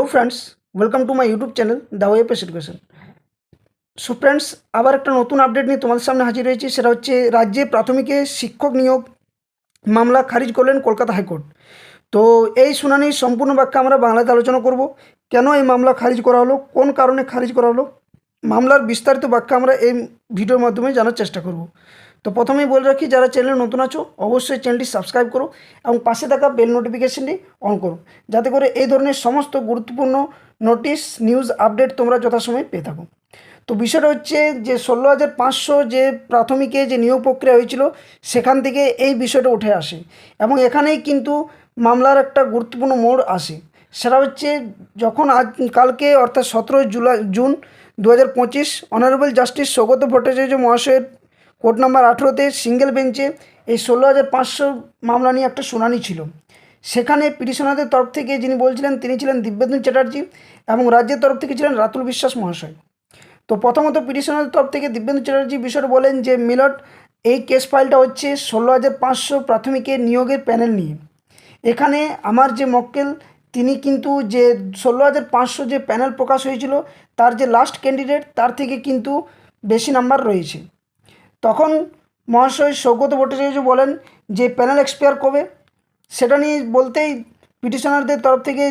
Hello friends, welcome to my YouTube channel the way pace education. So friends, আবার একটা নতুন update নিয়ে তোমাদের সামনে হাজির হয়েছি। সেটা হচ্ছে রাজ্যে প্রাথমিকে শিক্ষক নিয়োগ মামলা খারিজ করলেন কলকাতা হাইকোর্ট। তো এই শুনানির সম্পূর্ণ ব্যাখ্যা আমরা বাংলাতে আলোচনা করব। কেন এই মামলা খারিজ করা হলো, কোন কারণে খারিজ করা হলো, মামলার বিস্তারিত ব্যাখ্যা আমরা এই ভিডিওর মাধ্যমে জানার চেষ্টা করব। তো প্রথমেই বলে রাখি, যারা চ্যানেলে নতুন আছো অবশ্যই চ্যানেলটি সাবস্ক্রাইব করো এবং পাশে থাকা বেল নোটিফিকেশানটি অন করো, যাতে করে এই ধরনের সমস্ত গুরুত্বপূর্ণ নোটিশ, নিউজ, আপডেট তোমরা যথাসময়ে পেয়ে থাকো। তো বিষয়টা হচ্ছে যে 16,500 যে প্রাথমিকে যে নিয়োগ প্রক্রিয়া হয়েছিল সেখান থেকে এই বিষয়টা উঠে আসে এবং এখানেই কিন্তু মামলার একটা গুরুত্বপূর্ণ মোড় আসে। সেটা হচ্ছে যখন কালকে অর্থাৎ 17 June 2025 honourable justice Saugata Bhattacharya মহাশয়ের কোর্ট নাম্বার 18-তে সিঙ্গেল বেঞ্চে এই 16,500 মামলা নিয়ে একটা শুনানি ছিল। সেখানে পিটিশনারদের তরফ থেকে যিনি বলছিলেন তিনি ছিলেন দিব্যেন্দু চ্যাটার্জি এবং রাজ্যের তরফ থেকে ছিলেন রাতুল বিশ্বাস মহাশয়। তো প্রথমত পিটিশনারদের তরফ থেকে দিব্যেন্দু চ্যাটার্জি বিষয়টা বলেন যে মিলট, এই কেস ফাইলটা হচ্ছে 16,500 প্রাথমিকের নিয়োগের প্যানেল নিয়ে। এখানে আমার যে মক্কেল তিনি কিন্তু যে 16,500 যে প্যানেল প্রকাশ হয়েছিল তার যে লাস্ট ক্যান্ডিডেট তার থেকে কিন্তু বেশি নাম্বার রয়েছে। তখন মহাশয় সৌগত ভট্টাচার্য বলেন যে প্যানেল এক্সপায়ার কবে, সেটা নিয়ে বলতেই পিটিশনারদের তরফ থেকে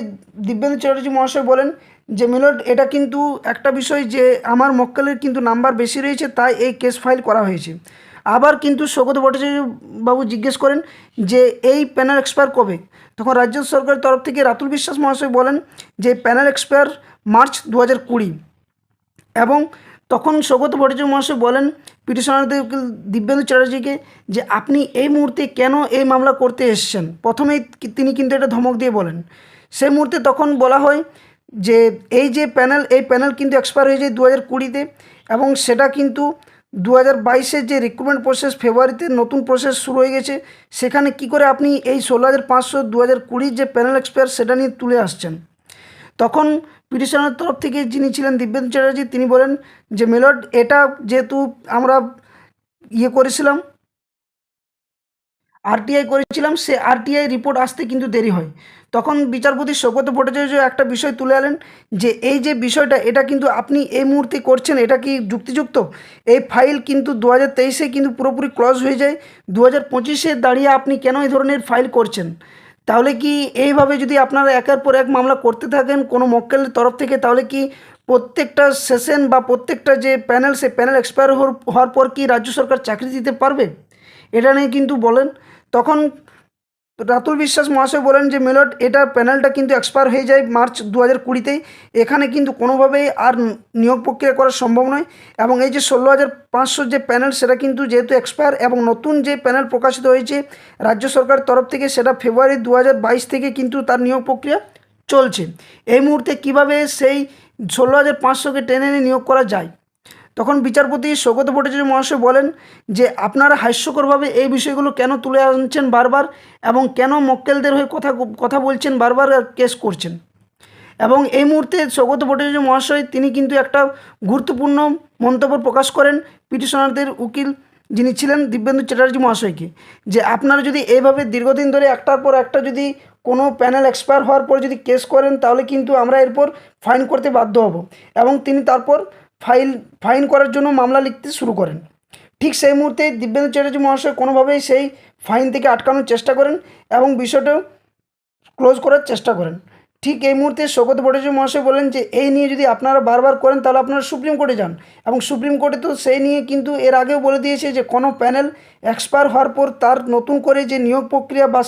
দিব্যেন্দু চ্যাটার্জি মহাশয় বলেন যে মিলট, এটা কিন্তু একটা বিষয় যে আমার মক্কেলের কিন্তু নাম্বার বেশি রয়েছে তাই এই কেস ফাইল করা হয়েছে। আবার কিন্তু সৌগত ভট্টাচার্য বাবু জিজ্ঞেস করেন যে এই প্যানেল এক্সপায়ার কবে। তখন রাজ্য সরকারের তরফ থেকে রাতুল বিশ্বাস মহাশয় বলেন যে প্যানেল এক্সপায়ার মার্চ 2020। এবং তখন সৌগত ভট্টাচার্য মহাশয় বলেন পিটিশনারদের দিব্যেন্দু চ্যাটার্জিকে যে আপনি এই মুহূর্তে কেন এই মামলা করতে এসেছেন। প্রথমেই তিনি কিন্তু এটা ধমক দিয়ে বলেন। সেই মুহূর্তে তখন বলা হয় যে এই যে প্যানেল, এই প্যানেল কিন্তু এক্সপায়ার হয়ে যায় 2020-তে এবং সেটা কিন্তু 2022-এর যে রিক্রুটমেন্ট প্রসেস ফেব্রুয়ারিতে নতুন প্রসেস শুরু হয়ে গেছে, সেখানে কি করে আপনি এই 16,500 2020 যে প্যানেল এক্সপায়ার সেটা নিয়ে তুলে আসছেন। তখন পিটিশনের তরফ থেকে যিনি ছিলেন দিব্যেন্দু চ্যাটার্জি তিনি বলেন যে মেলড, এটা যেহেতু আমরা করেছিলাম, আরটিআই করেছিলাম, সে আরটিআই রিপোর্ট আসতে কিন্তু দেরি হয়। তখন বিচারপতি সৌগত ভট্টাচার্য একটা বিষয় তুলে আনেন যে এই যে বিষয়টা এটা কিন্তু আপনি এই মুহূর্তে করছেন, এটা কি যুক্তিযুক্ত? এই ফাইল কিন্তু 2023-এ কিন্তু পুরোপুরি ক্লোজ হয়ে যায়, 2025-এ দাঁড়িয়ে আপনি কেন এই ধরনের ফাইল করছেন? তাহলে কি এইভাবে যদি আপনারা একের পর এক মামলা করতে থাকেন কোনো মক্কেলের তরফ থেকে, তাহলে কি প্রত্যেকটা সেশন বা প্রত্যেকটা যে প্যানেল, সে প্যানেল এক্সপায়ার হওয়ার পর কি রাজ্য সরকার চাকরি দিতে পারবে? এটা নিয়ে কিন্তু বলেন। তখন রাতুল বিশ্বাস মহাশয় বলেন যে মেলট, এটা প্যানেলটা কিন্তু এক্সপায়ার হয়ে যায় মার্চ 2020-তেই। এখানে কিন্তু কোনোভাবেই আর নিয়োগ প্রক্রিয়া করা সম্ভব নয় এবং এই যে 16,500 যে প্যানেল সেটা কিন্তু যেহেতু এক্সপায়ার এবং নতুন যে প্যানেল প্রকাশিত হয়েছে রাজ্য সরকারের তরফ থেকে সেটা ফেব্রুয়ারি 2022 থেকে কিন্তু তার নিয়োগ প্রক্রিয়া চলছে। এই মুহূর্তে কিভাবে সেই 16,500-কে টেনে এনে নিয়োগ করা যায়? তখন বিচারপতি সৌগত ভট্টাচার্য মহাশয় বলেন যে আপনারা হাস্যকরভাবে এই বিষয়গুলো কেন তুলে আনছেন বারবার এবং কেন মক্কেলদের হয়ে কথা বলছেন বারবার আর কেস করছেন। এবং এই মুহূর্তে সৌগত ভট্টাচার্য মহাশয় তিনি কিন্তু একটা গুরুত্বপূর্ণ মন্তব্য প্রকাশ করেন পিটিশনারদের উকিল যিনি ছিলেন দিব্যেন্দু চ্যাটার্জি মহাশয়কে, যে আপনারা যদি এইভাবে দীর্ঘদিন ধরে একটার পর একটা যদি কোনো প্যানেল এক্সপায়ার হওয়ার পর যদি কেস করেন তাহলে কিন্তু আমরা এরপর ফাইন করতে বাধ্য হব। এবং তিনি তারপর ফাইন করার জন্য মামলা লিখতে শুরু করেন। ঠিক সেই মুহূর্তে দিব্যেন্দু চ্যাটার্জি মহাশয় কোনোভাবেই সেই ফাইন থেকে আটকানোর চেষ্টা করেন এবং বিষয়টা ক্লোজ করার চেষ্টা করেন। ঠিক এই মুহূর্তে সৌগত ভট্টাচার্য মহাশয় বলেন যে এই নিয়ে যদি আপনারা বারবার করেন তাহলে আপনারা সুপ্রিম কোর্টে যান। এবং সুপ্রিম কোর্টে তো সেই নিয়ে কিন্তু এর আগেও বলে দিয়েছে যে কোনো প্যানেল এক্সপায়ার হওয়ার পর তার নতুন করে যে নিয়োগ প্রক্রিয়া বা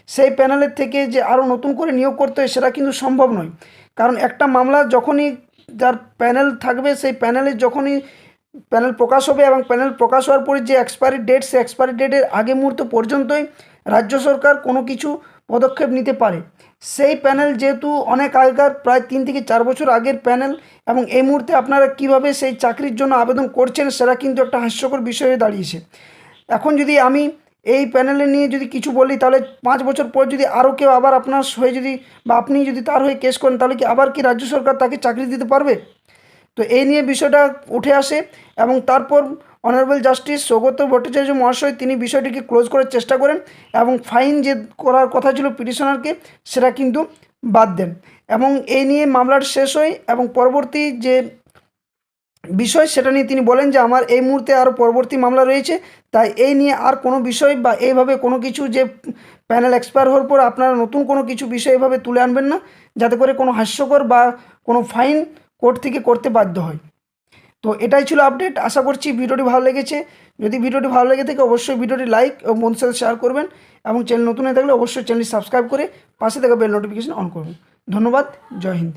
সেই প্যানেলের থেকে যে আরও নতুন করে নিয়োগ করতে হয় সেটা কিন্তু সম্ভব নয়। কারণ একটা মামলা যখনই যার প্যানেল থাকবে সেই প্যানেলের যখনই প্যানেল প্রকাশ হবে এবং প্যানেল প্রকাশ হওয়ার পরে যে এক্সপায়ারি ডেট, সেই এক্সপায়ারি ডেটের আগে মুহূর্ত পর্যন্তই রাজ্য সরকার কোনো কিছু পদক্ষেপ নিতে পারে। সেই প্যানেল যেহেতু অনেক আগেকার, প্রায় 3 থেকে 4 বছর আগের প্যানেল, এবং এই মুহূর্তে আপনারা কিভাবে সেই চাকরির জন্য আবেদন করছেন সেটা কিন্তু একটা হাস্যকর বিষয় হয়ে দাঁড়িয়েছে। এখন যদি আমি এই প্যানেলে নিয়ে যদি কিছু বলি তাহলে 5 বছর পর যদি আরও কেউ আবার আপনার হয়ে যদি বা আপনি যদি তার হয়ে কেস করেন তাহলে কি আবার কি রাজ্য সরকার তাকে চাকরি দিতে পারবে? তো এই নিয়ে বিষয়টা উঠে আসে এবং তারপর অনারেবল জাস্টিস সৌগত ভট্টাচার্য মহাশয় তিনি বিষয়টিকে ক্লোজ করার চেষ্টা করেন এবং ফাইন যে করার কথা ছিল পিটিশনারকে সেটা কিন্তু বাদ দেন এবং এই নিয়ে মামলার শেষ হয় এবং পরবর্তী যে বিষয় সেটা নিয়ে তিনি বলেন যে আমার এই মুহূর্তে আরও পরবর্তী মামলা রয়েছে, তাই এই নিয়ে আর কোনো বিষয় বা এইভাবে কোনো কিছু যে প্যানেল এক্সপায়ার হওয়ার পর আপনারা নতুন কোনো কিছু বিষয় এভাবে তুলে আনবেন না, যাতে করে কোনো হাস্যকর বা কোনো ফাইন কোর্ট থেকে করতে বাধ্য হয়। তো এটাই ছিল আপডেট। আশা করছি ভিডিওটি ভালো লেগেছে। যদি ভিডিওটি ভালো লেগে থাকে অবশ্যই ভিডিওটি লাইক এবং বন্ধুর সাথে শেয়ার করবেন এবং চ্যানেল নতুন হয়ে থাকলে অবশ্যই চ্যানেলটি সাবস্ক্রাইব করে পাশে থাকা বেল নোটিফিকেশন অন করবেন। ধন্যবাদ। জয় হিন্দ।